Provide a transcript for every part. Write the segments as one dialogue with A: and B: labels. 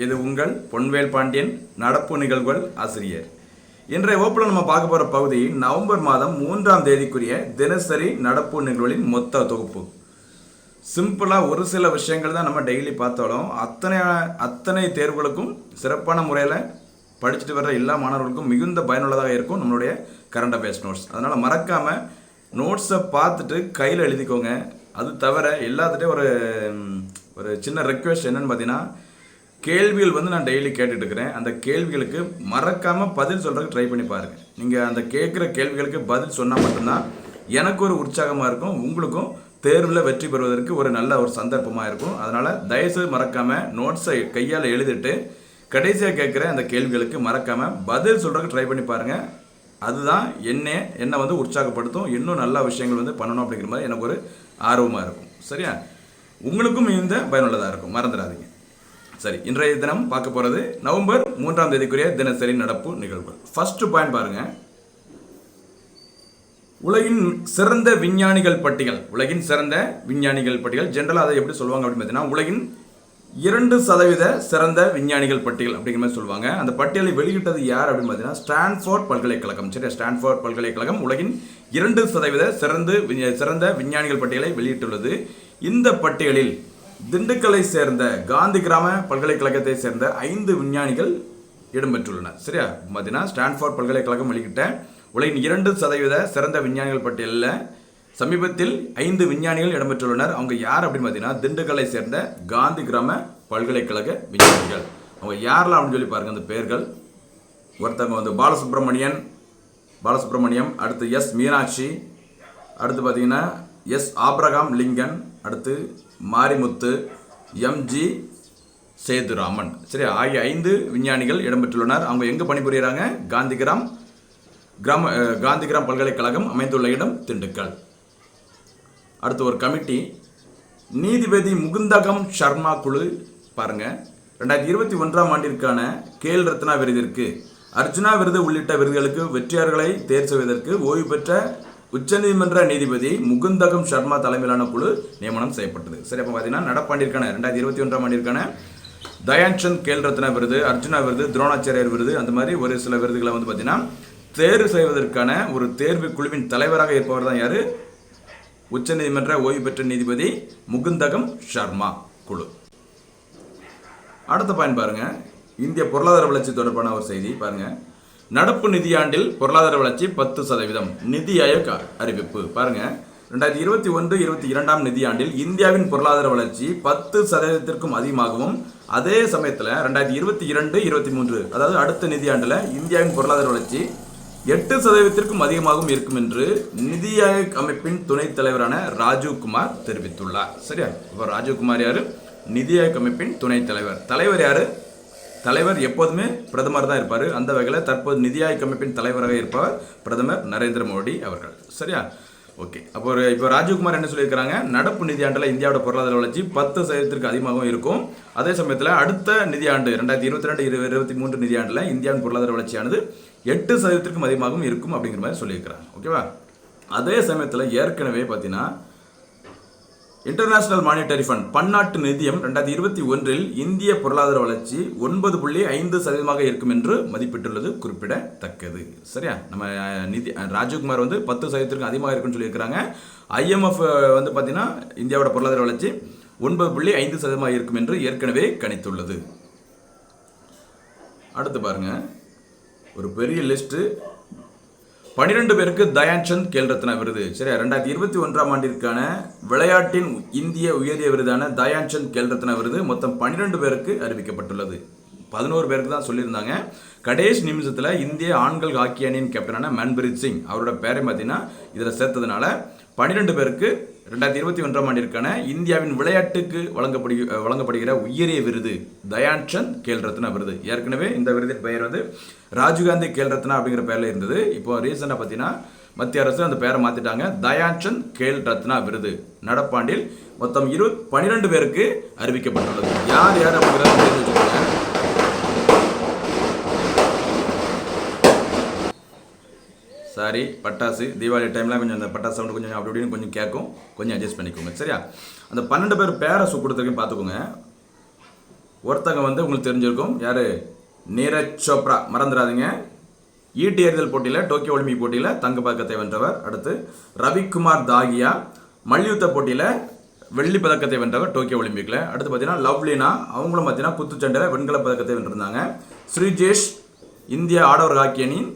A: இது உங்கள் பொன்வேல் பாண்டியன் நடப்பு நிகழ்வுகள் ஆசிரியர். இன்றைய வகுப்பில் நம்ம பார்க்க போகிற பகுதி நவம்பர் மாதம் 3ஆம் தேதிக்குரிய தினசரி நடப்பு நிகழ்வுகளின் மொத்த தொகுப்பு. சிம்பிளாக ஒரு சில விஷயங்கள் தான் நம்ம டெய்லி பார்த்தாலும் அத்தனை தேர்வுகளுக்கும் சிறப்பான முறையில் படிச்சுட்டு வர்ற எல்லா மாணவர்களுக்கும் மிகுந்த பயனுள்ளதாக இருக்கும் நம்மளுடைய கரண்ட் அஃபேர்ஸ் நோட்ஸ். அதனால் மறக்காமல் நோட்ஸை பார்த்துட்டு கையில் எழுதிக்கோங்க. அது தவிர எல்லாத்துட்டையும் ஒரு சின்ன ரெக்வெஸ்ட் என்னென்னு பார்த்தீங்கன்னா, கேள்விகள் நான் டெய்லி கேட்டுட்டு இருக்கிறேன். அந்த கேள்விகளுக்கு மறக்காமல் பதில் சொல்கிறதுக்கு ட்ரை பண்ணி பாருங்கள். நீங்கள் அந்த கேட்குற கேள்விகளுக்கு பதில் சொன்னால் மட்டும்தான் எனக்கு ஒரு உற்சாகமாக இருக்கும், உங்களுக்கும் தேர்வில் வெற்றி பெறுவதற்கு ஒரு நல்ல ஒரு சந்தர்ப்பமாக இருக்கும். அதனால் தயவுசெய்து மறக்காமல் நோட்ஸை கையால் எழுதிட்டு கடைசியாக கேட்குற அந்த கேள்விகளுக்கு மறக்காமல் பதில் சொல்கிறதுக்கு ட்ரை பண்ணி பாருங்கள். அதுதான் என்னை உற்சாகப்படுத்தும், இன்னும் நல்ல விஷயங்கள் பண்ணணும் அப்படிங்கிற மாதிரி எனக்கு ஒரு ஆர்வமாக இருக்கும். சரியா? உங்களுக்கும் இந்த பயனுள்ளதாக இருக்கும், மறந்துடாதீங்க. சரி, இன்றைய தினம் பார்க்க போகிறது நவம்பர் 3ஆம் தேதிக்குரிய தினசரி நடப்பு நிகழ்வுகள். ஃபர்ஸ்ட் பாயிண்ட் பாருங்க, உலகின் சிறந்த விஞ்ஞானிகள் பட்டியல். உலகின் சிறந்த விஞ்ஞானிகள் பட்டியல் ஜென்ரலாக அதை எப்படி சொல்லுவாங்க அப்படின்னு பார்த்தீங்கன்னா, உலகின் 2% சிறந்த விஞ்ஞானிகள் பட்டியல் அப்படிங்கிற மாதிரி சொல்லுவாங்க. அந்த பட்டியலை வெளியிட்டது யார் அப்படின்னு பார்த்தீங்கன்னா, ஸ்டான்ஃபோர்ட் பல்கலைக்கழகம். சரி, ஸ்டான்ஃபோர்ட் பல்கலைக்கழகம் உலகின் 2% சிறந்த விஞ்ஞானிகள் பட்டியலை வெளியிட்டுள்ளது. இந்த பட்டியலில் திண்டுக்கலை சேர்ந்த காந்தி கிராம பல்கலைக்கழகத்தை சேர்ந்த 5 விஞ்ஞானிகள் இடம்பெற்றுள்ளனர். சரியா? பார்த்தீங்கன்னா ஸ்டான்ஃபோர்ட் பல்கலைக்கழகம் வெளியிட்ட உலகின் 2% சிறந்த விஞ்ஞானிகள் பட்டியலில் சமீபத்தில் 5 விஞ்ஞானிகள் இடம்பெற்றுள்ளனர். அவங்க யார் அப்படின்னு பார்த்தீங்கன்னா, திண்டுக்கலை சேர்ந்த காந்தி கிராம பல்கலைக்கழக விஞ்ஞானிகள். அவங்க யாரெல்லாம் அப்படின்னு சொல்லி பாருங்க. அந்த பேர்கள், ஒருத்தவங்க பாலசுப்ரமணியம், அடுத்து எஸ் மீனாட்சி, அடுத்து பார்த்தீங்கன்னா எஸ் ஆப்ரகாம் லிங்கன், அடுத்து மாரிமுத்து, எம்ஜி சேதுராமன். சரி, ஆகிய 5 விஞ்ஞானிகள் இடம்பெற்றுள்ளனர். அவங்க எங்கே பணிபுரிகிறாங்க? காந்திகிராம் பல்கலைக்கழகம் அமைந்துள்ள இடம் திண்டுக்கல். அடுத்து ஒரு கமிட்டி, நீதிபதி முகுந்தகம் சர்மா குழு பாருங்க, 2021ஆம் ஆண்டிற்கான கேல் ரத்னா விருதிற்கு, அர்ஜுனா விருது உள்ளிட்ட விருதுகளுக்கு வெற்றியாளர்களை தேர்வு செய்வதற்கு ஓய்வு பெற்ற உச்சநீதிமன்ற நீதிபதி முகுந்தகம் சர்மா தலைமையிலான குழு நியமனம் செய்யப்பட்டது. சரி, அப்போ பார்த்தீங்கன்னா நடப்பாண்டிற்கான 2021ஆம் ஆண்டிற்கான தயான்சந்த் கேல் ரத்னா விருது, அர்ஜுனா விருது, துரோணாச்சாரியர் விருது, அந்த மாதிரி ஒரு சில விருதுகளை பார்த்தீங்கன்னா தேர்வு செய்வதற்கான ஒரு தேர்வு குழுவின் தலைவராக இருப்பவர் தான் யாரு? உச்சநீதிமன்ற ஓய்வு பெற்ற நீதிபதி முகுந்தகம் சர்மா குழு. அடுத்த பாயிண்ட் பாருங்க, இந்திய பொருளாதார வளர்ச்சி தொடர்பான ஒரு செய்தி பாருங்க. நடப்பு நிதியாண்டில் பொருளாதார வளர்ச்சி 10%. நிதி ஆயோக் அறிவிப்பு பாருங்க. 2021-22ஆம் நிதியாண்டில் இந்தியாவின் பொருளாதார வளர்ச்சி 10%க்கும் அதிகமாகவும், அதே சமயத்தில் 2022-23 அதாவது அடுத்த நிதியாண்டில் இந்தியாவின் பொருளாதார வளர்ச்சி 8%க்கும் அதிகமாகவும் இருக்கும் என்று நிதி ஆயோக் அமைப்பின் துணைத் தலைவரான ராஜீவ்குமார் தெரிவித்துள்ளார். சரியா? இப்போ ராஜீவ்குமார் யாரு? நிதி ஆயோக் அமைப்பின் துணைத் தலைவர். தலைவர் யாரு? தலைவர் எப்போதுமே பிரதமர் தான் இருப்பார். அந்த வகையில் தற்போது நிதி ஆயோக் அமைப்பின் தலைவராக இருப்பவர் பிரதமர் நரேந்திர மோடி அவர்கள். சரியா? ஓகே. இப்போ ராஜீவ்குமார் என்ன சொல்லியிருக்கிறாங்க? நடப்பு நிதியாண்டில் இந்தியாவோட பொருளாதார வளர்ச்சி 10%க்கு அதிகமாகவும் இருக்கும். அதே சமயத்தில் அடுத்த நிதியாண்டு 2022-23 நிதியாண்டில் இந்தியாவின் பொருளாதார வளர்ச்சியானது 8%க்கும் அதிகமாகவும் இருக்கும் அப்படிங்கிற மாதிரி சொல்லியிருக்கிறாங்க. ஓகேவா? அதே சமயத்தில் ஏற்கனவே பார்த்தீங்கன்னா இன்டர்நேஷனல் மானிட்டரி ஃபண்ட் பன்னாட்டு நிதியம் 2021இல் இந்திய பொருளாதார வளர்ச்சி 9.5% இருக்கும் என்று மதிப்பிட்டுள்ளது குறிப்பிடத்தக்கது. சரியா? நம்ம ராஜீவ்குமார் 10%க்கு அதிகமாக இருக்குன்னு சொல்லியிருக்கிறாங்க. IMF பார்த்தீங்கன்னா இந்தியாவோட பொருளாதார வளர்ச்சி 9.5% இருக்கும் என்று ஏற்கனவே கணித்துள்ளது. அடுத்து பாருங்க, ஒரு பெரிய லிஸ்ட். 12 பேருக்கு தயான்சந்த் கேல் ரத்னா விருது. சரியா? 2021ஆம் ஆண்டிற்கான விளையாட்டின் இந்திய உயரிய விருதான தயான்சந்த் கேல் ரத்னா விருது மொத்தம் 12 பேருக்கு அறிவிக்கப்பட்டுள்ளது. 11 பேருக்கு தான் சொல்லியிருந்தாங்க. கடைசி நிமிஷத்தில் இந்திய ஆண்கள் ஹாக்கி அணியின் கேப்டனான மன்பிரீத் சிங் அவரோட பேரை பார்த்தீங்கன்னா இதில் சேர்த்ததுனால 12 பேருக்கு 2021ஆம் ஆண்டிற்கான இந்தியாவின் விளையாட்டுக்கு வழங்கப்படுகிற உயரிய விருது தயான்சந்த் கேல் ரத்னா விருது. ஏற்கனவே இந்த விருதின் பெயர் ராஜீவ்காந்தி கேல் ரத்னா அப்படிங்கிற பேரில் இருந்தது. இப்போ ரீசெண்டாக பார்த்தீங்கன்னா மத்திய அரசு அந்த பேரை மாற்றிட்டாங்க. தயான்சந்த் கேல் ரத்னா விருது நடப்பாண்டில் மொத்தம் 12 பேருக்கு அறிவிக்கப்பட்டுள்ளது. யார் யார் அப்படிங்கிறத தெரிஞ்சு வச்சுக்கோங்க. சாரி, பட்டாசு தீபாவளி டைமில் கொஞ்சம் அந்த பட்டாசு சவுண்டு கொஞ்சம் அப்படி இப்படின்னு கொஞ்சம் கேட்கும், கொஞ்சம் அட்ஜஸ்ட் பண்ணிக்கோங்க. சரியா? அந்த 12 பேர் பேரை கொடுத்துருக்கேன் பார்த்துக்கோங்க. ஒருத்தங்க வந்து உங்களுக்கு தெரிஞ்சிருக்கும், யார்? நீரஜ் சோப்ரா, மறந்துடாதீங்க. ஈட்டி எறிதல் போட்டியில், டோக்கியோ ஒலிம்பிக் போட்டியில் தங்கப்பதக்கத்தை வென்றவர். அடுத்து ரவிக்குமார் தாகியா, மல்யுத்த போட்டியில் வெள்ளி பதக்கத்தை வென்றவர் டோக்கியோ ஒலிம்பிக்கில். அடுத்து பார்த்தீங்கன்னா லவ்லினா, அவங்களும் பார்த்தீங்கன்னா குத்துச்சண்டையில் வெண்கல பதக்கத்தை வென்றிருந்தாங்க. ஸ்ரீஜேஷ், இந்திய ஆடவர் ஹாக்கி அணியின்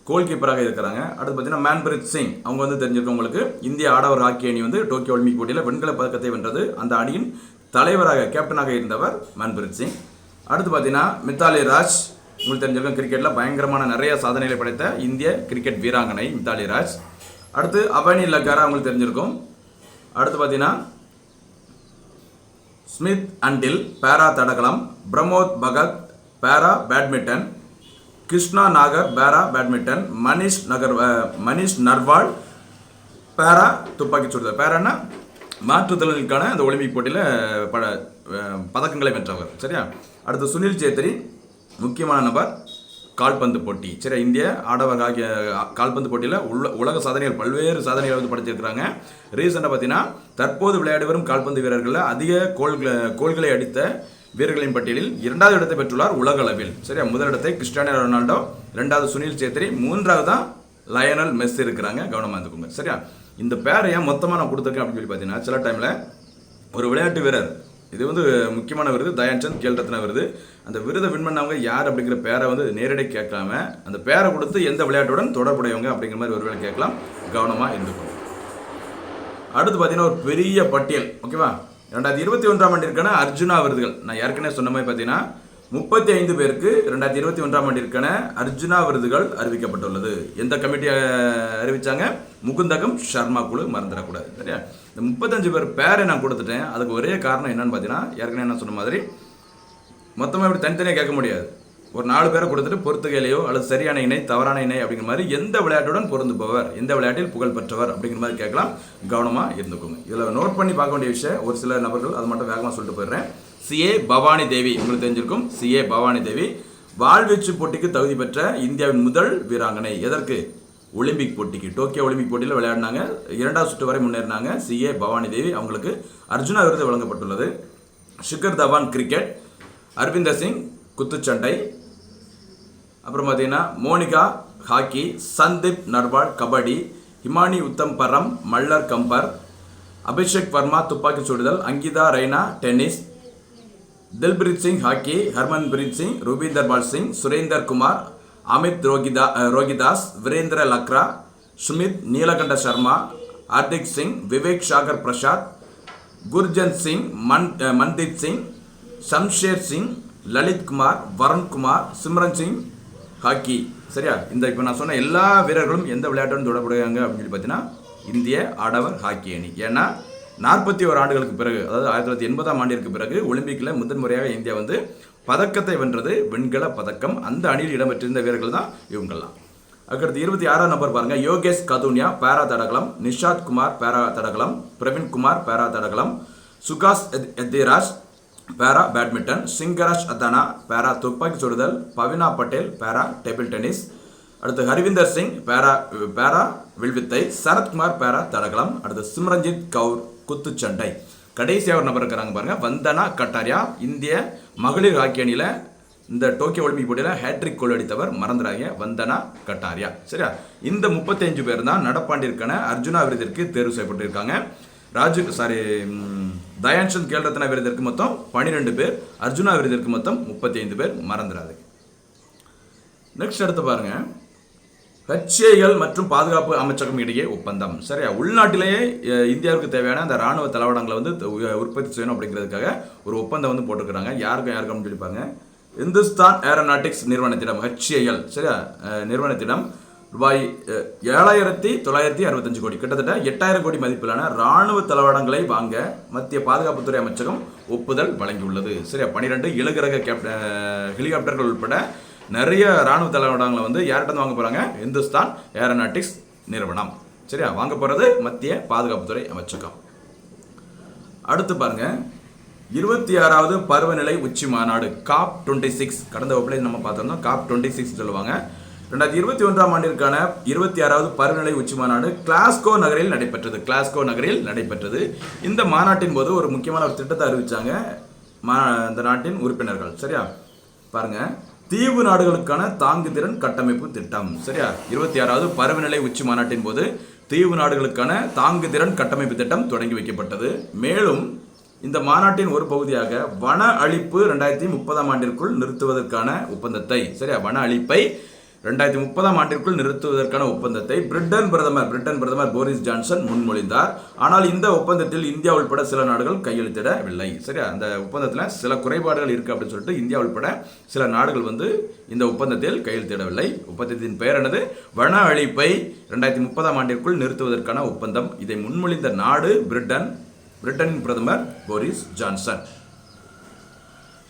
A: கோல் கீப்பராக இருக்கிறாங்க. அடுத்து பார்த்தீங்கன்னா மேன்பரீத் சிங், அவங்க வந்து தெரிஞ்சிருக்கும் உங்களுக்கு, இந்திய ஆடவர் ஹாக்கி அணி வந்து டோக்கியோ ஒலிம்பிக் போட்டியில் வெண்கல பதக்கத்தை வென்றது. அந்த அணியின் தலைவராக, கேப்டனாக இருந்தவர் மேன்பரீத் சிங். அடுத்து பார்த்தீங்கன்னா மித்தாலி ராஜ், உங்களுக்கு தெரிஞ்சிருக்கும், கிரிக்கெட்டில் பயங்கரமான நிறைய சாதனைகளை படைத்த இந்திய கிரிக்கெட் வீராங்கனை மித்தாலி ராஜ். அடுத்து அவனி லக்காரா, உங்களுக்கு தெரிஞ்சிருக்கும். அடுத்து பார்த்தீங்கன்னா ஸ்மித் அண்டில், பேரா தடகளம். பிரமோத் பகத், பேரா பேட்மிண்டன். கிருஷ்ணா நாகர், பேரா பேட்மிண்டன். மனிஷ் நர்வால், பேரா துப்பாக்கி சுடுதல். பேரானா மாற்றுத்திறனுக்கான அந்த ஒலிம்பிக் போட்டியில் பதக்கங்களை வென்றவர். சரியா? அடுத்து சுனில் சேத்ரி, முக்கியமான நபர், கால்பந்து போட்டி. சரி, இந்திய ஆடவர் கால்பந்து போட்டியில் உலக சாதனைகள், பல்வேறு சாதனைகள் வந்து படைச்சிருக்கிறாங்க. ரீசெண்டாக பார்த்தீங்கன்னா தற்போது விளையாடி வரும் கால்பந்து வீரர்களில் அதிக கோல்களை அடித்த வீரர்களின் பட்டியலில் 2வது இடத்தை பெற்றுள்ளார் உலக அளவில். சரியா? முதலிடத்தை கிறிஸ்டியானோ ரொனால்டோ, 2வது சுனில் சேத்ரி, 3வது தான் லயனல் மெஸ்ஸி இருக்கிறாங்க. கவனமாக இருந்துக்கோங்க. சரியா? இந்த பேரை ஏன் மொத்தமாக நான் கொடுத்துருக்கேன் அப்படின்னு சொல்லி பார்த்தீங்கன்னா, சில டைமில் ஒரு விளையாட்டு வீரர், இது வந்து முக்கியமான விருது, தயான்சந்த் கேல் ரத்னா விருது, அந்த விருதை வின் பண்ணவங்க யார் அப்படிங்கிற பேரை வந்து நேரடியாக கேட்காம அந்த பேரை கொடுத்து எந்த விளையாட்டுடன் தொடர்புடையவங்க அப்படிங்கிற மாதிரி ஒரு வேலை கேட்கலாம். கவனமாக இருந்துக்கணும். அடுத்து பார்த்தீங்கன்னா ஒரு பெரிய பட்டியல். ஓகேவா? 2021ஆம் ஆண்டிற்கான அர்ஜுனா விருதுகள், நான் ஏற்கனவே சொன்ன மாதிரி பார்த்தீங்கன்னா 35 பேருக்கு 2021ஆம் ஆண்டிற்கான அர்ஜுனா விருதுகள் அறிவிக்கப்பட்டுள்ளது. எந்த கமிட்டி அறிவிச்சாங்க? முகுந்தகம் சர்மா குழு, மறந்துடக்கூடாது. சரியா? இந்த 35 பேர் பேரை நான் கொடுத்துட்டேன். அதுக்கு ஒரே காரணம் என்னன்னு பார்த்தீங்கன்னா, ஏற்கனவே என்ன சொன்ன மாதிரி மொத்தமாக இப்படி தனித்தனியாக கேட்க முடியாது. ஒரு 4 பேரை கொடுத்துட்டு பொறுத்துகையிலையோ அல்லது சரியான இணை, தவறான இணை அப்படிங்கிற மாதிரி எந்த விளையாட்டுடன் பொருந்துபவர், எந்த விளையாட்டில் புகழ் பெற்றவர் அப்படிங்கிற மாதிரி கேட்கலாம். கவனமாக இருந்துக்கோங்க. இதில் நோட் பண்ணி பார்க்க வேண்டிய விஷயம் ஒரு சில நபர்கள், அது மட்டும் வேகமாக சொல்லிட்டு போயிடுறேன். சிஏ பவானி தேவி, உங்களுக்கு தெரிஞ்சிருக்கும். சிஏ பவானி தேவி வாழ்வீச்சு போட்டிக்கு தகுதி பெற்ற இந்தியாவின் முதல் வீராங்கனை. எதற்கு? ஒலிம்பிக் போட்டிக்கு. டோக்கியோ ஒலிம்பிக் போட்டியில் விளையாடினாங்க, 2வது சுற்று வரை முன்னேறினாங்க. சிஏ பவானி தேவி அவங்களுக்கு அர்ஜுனா விருது வழங்கப்பட்டுள்ளது. ஷிகர் தவான் கிரிக்கெட், அரவிந்தர் சிங் குத்துச்சண்டை, அப்புறம் பார்த்தீங்கன்னா மோனிகா ஹாக்கி, சந்தீப் நர்வால் கபடி, ஹிமானி உத்தம் பரம் மல்லர் கம்பர், அபிஷேக் வர்மா துப்பாக்கி சுடுதல், அங்கிதா ரெய்னா டென்னிஸ், தில்பிரீத் சிங் ஹாக்கி, ஹர்மன்பிரீத் சிங், ரூபீந்தர் பால் சிங், சுரேந்தர் குமார், அமித் ரோகிதாஸ், வீரேந்திர லக்ரா, சுமித் நீலகண்ட சர்மா, ஹர்திக் சிங், விவேக் சாகர் பிரசாத், குர்ஜன் சிங், மன்தீப் சிங், ஷம்ஷேர் சிங், லலித் குமார், வருண் குமார், சிம்ரன் சிங் ஹாக்கி. சரியா? இந்த இப்போ நான் சொன்ன எல்லா வீரர்களும் எந்த விளையாட்டுடன் தொடர்புடையாங்க அப்படின்னு சொல்லி பார்த்தீங்கன்னா இந்திய ஆடவர் ஹாக்கி அணி. ஏன்னா 41 ஆண்டுகளுக்கு பிறகு, அதாவது 1980ஆம் ஆண்டிற்கு பிறகு ஒலிம்பிக்கில் முதன்முறையாக இந்தியா வந்து பதக்கத்தை வென்றது, வெண்கல பதக்கம். அந்த அணியில் இடம்பெற்றிருந்த வீரர்கள் தான் இவங்கெல்லாம். அதுக்கடுத்து 26ஆம் நம்பர் பாருங்க, யோகேஷ் கதுனியா பேரா தடகளம், நிஷாத் குமார் பேரா தடகளம், பிரவீன் குமார் பேரா தடகளம், சுகாஷ் எத்திராஜ் பேரா பேட்மிண்டன், சிங்கராஜ் அத்தானா பேரா துப்பாக்கி சுடுதல், பவினா பட்டேல் பேரா டேபிள் டென்னிஸ், அடுத்து ஹர்விந்தர் சிங் பேரா வில்வித்தை, சரத்குமார் பேரா தடகளம், அடுத்து சிம்ரன்ஜித் கவுர் குத்துச்சண்டை. கடைசியாக ஒரு நபர் இருக்கிறாங்க பாருங்க, வந்தனா கட்டாரியா, இந்திய மகளிர் ஹாக்கி அணியில் இந்த டோக்கியோ ஒலிம்பிக் போட்டியில் ஹேட்ரிக் கோல் அடித்தவர், மறந்துடாங்க, வந்தனா கட்டாரியா. சரியா? இந்த 35 பேர் தான் நடப்பாண்டிற்கான அர்ஜுனா விருதிற்கு தேர்வு செய்யப்பட்டிருக்காங்க. தயான்சந்த் கேல் ரத்னா விருதிற்கு மொத்தம் 12 பேர், அர்ஜுனா விருதிற்கு மொத்தம் 35 பேர், மறந்துடாது. நெக்ஸ்ட் எடுத்து பாருங்க, HAL மற்றும் பாதுகாப்பு அமைச்சகம் இடையே ஒப்பந்தம். சரியா? உள்நாட்டிலேயே இந்தியாவுக்கு தேவையான அந்த ராணுவ தளவாடங்களை வந்து உற்பத்தி செய்யணும் அப்படிங்கிறதுக்காக ஒரு ஒப்பந்தம் வந்து போட்டிருக்கிறாங்க. யாருக்கும் சொல்லிப்பாங்க, இந்துஸ்தான் ஏரோநாட்டிக்ஸ் நிறுவனத்திடம், HAL. சரியா? நிறுவனத்திடம் ரூபாய் 7,965 கோடி, கிட்டத்தட்ட 8,000 கோடி மதிப்பிலான ராணுவ தளவாடங்களை வாங்க மத்திய பாதுகாப்புத்துறை அமைச்சகம் ஒப்புதல் வழங்கியுள்ளது. சரியா? 12 இலகுரக ஹெலிகாப்டர்கள் உட்பட நிறைய ராணுவ தளவாடங்களை வந்து யார்கிட்ட வாங்க போறாங்க? இந்துஸ்தான் ஏரோநாட்டிக்ஸ் நிறுவனம். சரியா? வாங்க போறது மத்திய பாதுகாப்புத்துறை அமைச்சகம். அடுத்து பாருங்க, 26வது பருவநிலை உச்சி மாநாடு COP 26. கடந்த வகுப்பில் நம்ம பார்த்தோம்னா COP 26 சொல்லுவாங்க. 2021ஆம் ஆண்டிற்கான 26வது பருவநிலை உச்சி மாநாடு கிளாஸ்கோ நகரில் நடைபெற்றது. இந்த மாநாட்டின் போது ஒரு முக்கியமான ஒரு திட்டத்தை அறிவிச்சாங்க. இந்த நாட்டின் உறுப்பினர்கள். சரியா, பாருங்க, தீவு நாடுகளுக்கான தாங்குதிறன் கட்டமைப்பு திட்டம். சரியா, 26வது பருவநிலை உச்சி மாநாட்டின் போது தீவு நாடுகளுக்கான தாங்குதிறன் கட்டமைப்பு திட்டம் தொடங்கி வைக்கப்பட்டது. மேலும் இந்த மாநாட்டின் ஒரு பகுதியாக வன அழிப்பு 2030ஆம் ஆண்டிற்குள் நிறுத்துவதற்கான ஒப்பந்தத்தை, சரியா, வன அழிப்பை 2030ஆம் ஆண்டிற்குள் நிறுத்துவதற்கான ஒப்பந்தத்தை பிரிட்டன் பிரதமர் போரிஸ் ஜான்சன் முன்மொழிந்தார். ஆனால் இந்த ஒப்பந்தத்தில் இந்தியா உள்பட சில நாடுகள் கையெழுத்திடவில்லை. சரியா, அந்த ஒப்பந்தத்தில் சில குறைபாடுகள் இருக்கு அப்படின்னு சொல்லிட்டு இந்தியா உள்பட சில நாடுகள் இந்த ஒப்பந்தத்தில் கையெழுத்திடவில்லை. ஒப்பந்தத்தின் பெயர் என்னது? வன அழிப்பை 2030ஆம் ஆண்டிற்குள் நிறுத்துவதற்கான ஒப்பந்தம். இதை முன்மொழிந்த நாடு பிரிட்டனின் பிரதமர் போரிஸ் ஜான்சன்.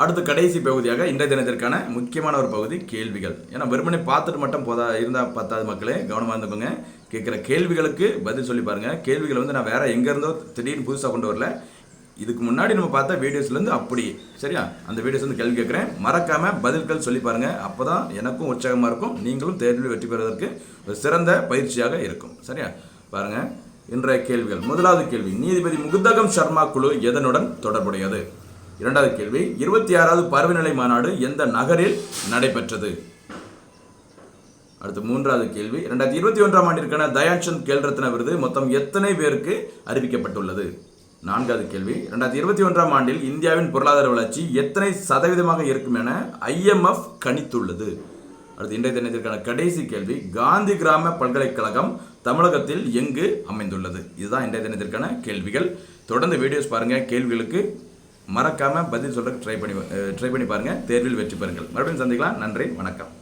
A: அடுத்து கடைசி பகுதியாக இன்றைய தினத்திற்கான முக்கியமான ஒரு பகுதி கேள்விகள். ஏன்னா வெறுமனே பார்த்துட்டு மட்டும் இருந்தால் பத்தாது, மக்களே கவனமாக இருந்துக்கோங்க. கேட்குற கேள்விகளுக்கு பதில் சொல்லி பாருங்க. கேள்விகள் நான் வேற எங்கேருந்தோ திடீர்னு புதுசாக கொண்டு வரல. இதுக்கு முன்னாடி நம்ம பார்த்த வீடியோஸ்லேருந்து அப்படி, சரியா, அந்த வீடியோஸ் கேள்வி கேட்குறேன். மறக்காம பதில்கள் சொல்லி பாருங்க. அப்போ தான் எனக்கும் உற்சாகமாக இருக்கும், நீங்களும் தேர்வில் வெற்றி பெறுவதற்கு ஒரு சிறந்த பயிற்சியாக இருக்கும். சரியா, பாருங்க இன்றைய கேள்விகள். முதலாவது கேள்வி, நீதிபதி முகுந்தகம் சர்மா குழு எதனுடன் தொடர்புடையது? இரண்டாவது கேள்வி, 26வது பருவநிலை மாநாடு எந்த நகரில் நடைபெற்றது? அடுத்து மூன்றாவது கேள்வி, 2021ஆம் ஆண்டிற்கான தயான்சந்த் கேல்ரத்ன விருது மொத்தம் எத்தனை பேருக்கு அறிவிக்கப்பட்டுள்ளது? நான்காவது கேள்வி, 2021ஆம் ஆண்டில் இந்தியாவின் பொருளாதார வளர்ச்சி எத்தனை சதவீதமாக இருக்கும் என IMF கணித்துள்ளது? அடுத்து இன்றைய தினத்திற்கான கடைசி கேள்வி, காந்தி கிராம பல்கலைக்கழகம் தமிழகத்தில் எங்கு அமைந்துள்ளது? இதுதான் இன்றைய தினத்திற்கான கேள்விகள். தொடர்ந்து வீடியோஸ் பாருங்க. கேள்விகளுக்கு மறக்காம பதில் சொல்றதுக்கு ட்ரை பண்ணி பாருங்க. தேர்வில் வெற்றி பெறுங்கள். மறுபடியும் சந்திக்கலாம். நன்றி, வணக்கம்.